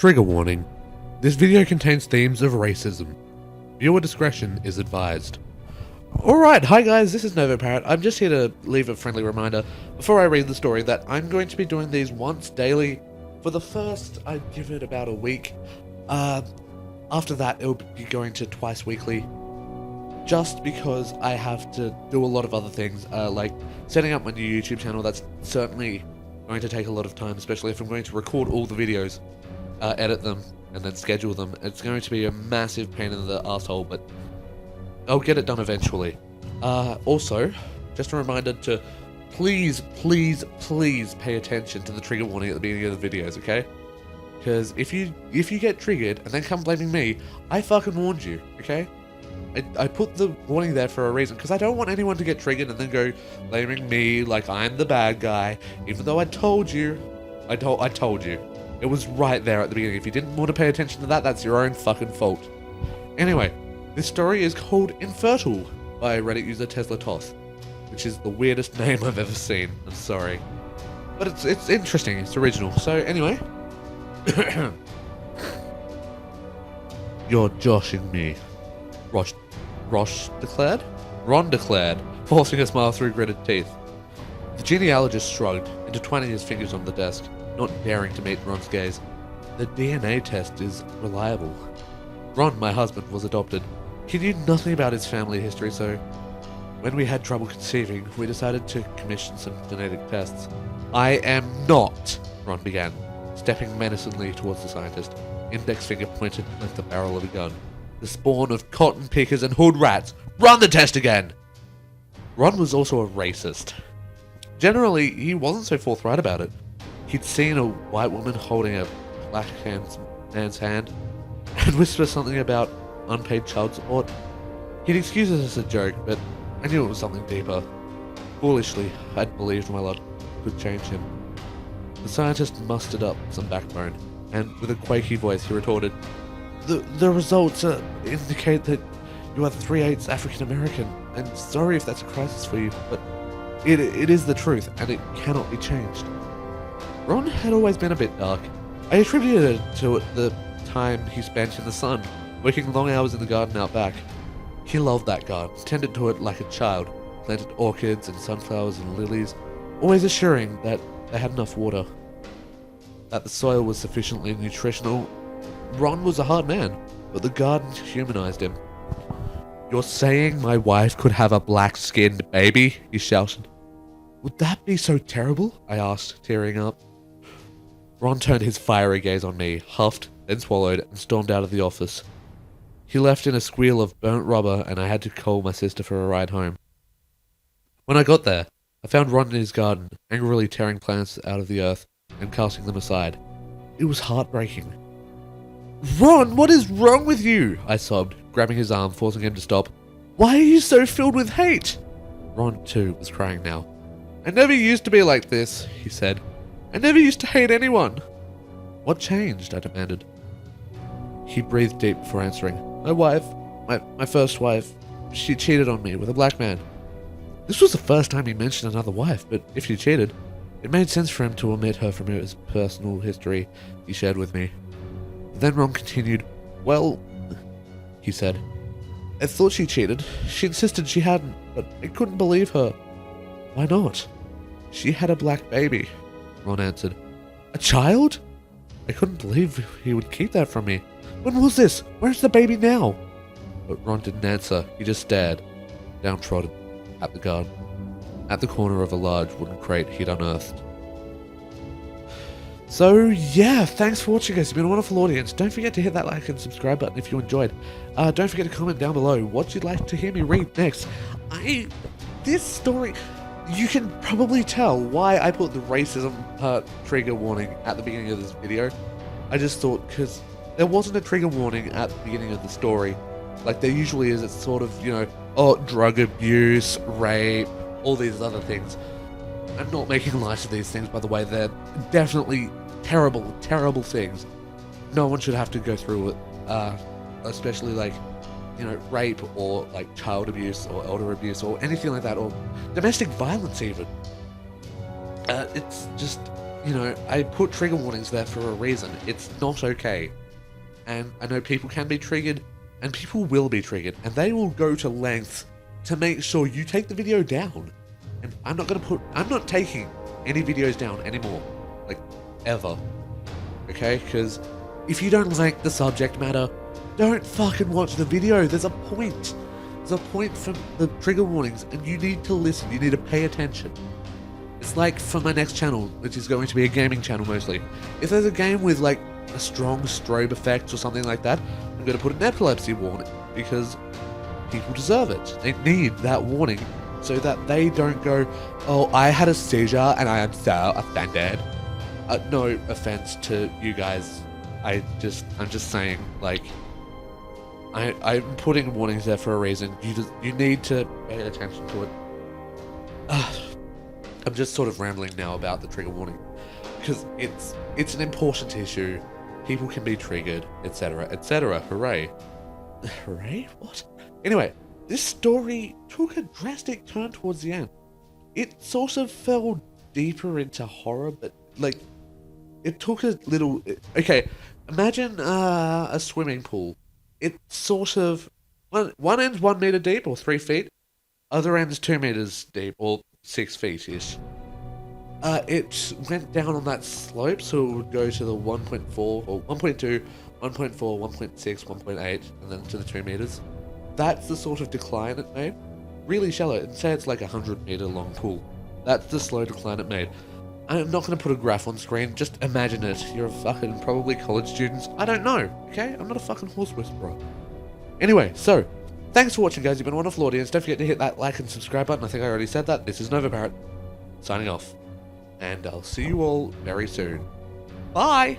Trigger warning. This video contains themes of racism. Viewer discretion is advised. Alright, hi guys, this is Novo Parrot. I'm just here to leave a friendly reminder before I read the story that I'm going to be doing these once daily. For the first, I'd give it about a week. After that, it'll be going to twice weekly. Just because I have to do a lot of other things, like setting up my new YouTube channel. That's certainly going to take a lot of time, especially if I'm going to record all the videos, edit them, and then schedule them. It's going to be a massive pain in the asshole, but I'll get it done eventually. Also, just a reminder to please pay attention to the trigger warning at the beginning of the videos, okay? Because if you get triggered and then come blaming me, I fucking warned you, okay? I put the warning there for a reason, because I don't want anyone to get triggered and then go blaming me like I'm the bad guy, even though I told you. I told you. It was right there at the beginning. If you didn't want to pay attention to that, that's your own fucking fault. Anyway, this story is called Infertile by Reddit user TeslaToth, which is the weirdest name I've ever seen. I'm sorry. But it's interesting, it's original. So anyway. You're joshing me, Ron declared, forcing a smile through gritted teeth. The genealogist shrugged, intertwining his fingers on the desk, not daring to meet Ron's gaze. The DNA test is reliable. Ron, my husband, was adopted. He knew nothing about his family history, so when we had trouble conceiving, we decided to commission some genetic tests. I am not, Ron began, stepping menacingly towards the scientist, index finger pointed like the barrel of a gun. The spawn of cotton pickers and hood rats. Run the test again! Ron was also a racist. Generally, he wasn't so forthright about it. He'd seen a white woman holding a black man's hand and whisper something about unpaid child support. He'd excuse it as a joke, but I knew it was something deeper. Foolishly, I'd believed my luck could change him. The scientist mustered up some backbone, and with a quaky voice he retorted, The results indicate that you are 3/8 African American, and sorry if that's a crisis for you, but it is the truth, and it cannot be changed. Ron had always been a bit dark. I attributed it to the time he spent in the sun, working long hours in the garden out back. He loved that garden, tended to it like a child, planted orchids and sunflowers and lilies, always assuring that they had enough water, that the soil was sufficiently nutritional. Ron was a hard man, but the garden humanized him. You're saying my wife could have a black-skinned baby? He shouted. Would that be so terrible? I asked, tearing up. Ron turned his fiery gaze on me, huffed, then swallowed, and stormed out of the office. He left in a squeal of burnt rubber, and I had to call my sister for a ride home. When I got there, I found Ron in his garden, angrily tearing plants out of the earth and casting them aside. It was heartbreaking. Ron, what is wrong with you? I sobbed, grabbing his arm, forcing him to stop. Why are you so filled with hate? Ron, too, was crying now. I never used to be like this, he said. I never used to hate anyone. What changed? I demanded. He breathed deep before answering. My wife, my first wife, she cheated on me with a black man. This was the first time he mentioned another wife, but if she cheated, it made sense for him to omit her from his personal history he shared with me. Then Ron continued, Well, he said, I thought she cheated. She insisted she hadn't, but I couldn't believe her. Why not? She had a black baby, Ron answered. A child? I couldn't believe he would keep that from me. When was this? Where's the baby now? But Ron didn't answer. He just stared, downtrodden, at the garden, at the corner of a large wooden crate he'd unearthed. So yeah, thanks for watching guys, you've been a wonderful audience. Don't forget to hit that like and subscribe button if you enjoyed. Don't forget to comment down below what you'd like to hear me read next. This story, you can probably tell why I put the racism trigger warning at the beginning of this video. I just thought, because there wasn't a trigger warning at the beginning of the story, like there usually is. It's sort of, you know, drug abuse, rape, all these other things. I'm not making light of these things, by the way. They're definitely terrible things. No one should have to go through it, especially like, you know, rape or like child abuse or elder abuse or anything like that, or domestic violence even. It's just you know, I put trigger warnings there for a reason. It's not okay. And I know people can be triggered, and people will be triggered, and they will go to lengths to make sure you take the video down. And I'm not taking any videos down anymore. Like, ever. Okay? Because if you don't like the subject matter, don't fucking watch the video. There's a point. There's a point for the trigger warnings, and you need to listen. You need to pay attention. It's like for my next channel, which is going to be a gaming channel mostly. If there's a game with like a strong strobe effect or something like that, I'm going to put an epilepsy warning, because people deserve it. They need that warning so that they don't go, oh, I had a seizure and I am so offended. No offense to you guys. I'm just saying, like, I'm putting warnings there for a reason. You need to pay attention to it. I'm just sort of rambling now about the trigger warning, because it's an important issue. People can be triggered, etc., etc. Hooray. Hooray? What? Anyway, this story took a drastic turn towards the end. It sort of fell deeper into horror, but, like, it took a little... Okay, imagine a swimming pool. It's sort of... One end's 1 meter deep, or 3 feet. Other end's 2 meters deep, or 6 feet-ish. It went down on that slope, so it would go to the 1.4, or 1.2, 1.4, 1.6, 1.8, and then to the 2 meters. That's the sort of decline it made. Really shallow. And say it's like a 100-meter long pool. That's the slow decline it made. I'm not going to put a graph on screen, just imagine it. You're a fucking probably college students. I don't know, okay? I'm not a fucking horse whisperer. Anyway, so, thanks for watching, guys. You've been a wonderful audience. Don't forget to hit that like and subscribe button. I think I already said that. This is Nova Parrot, signing off. And I'll see you all very soon. Bye!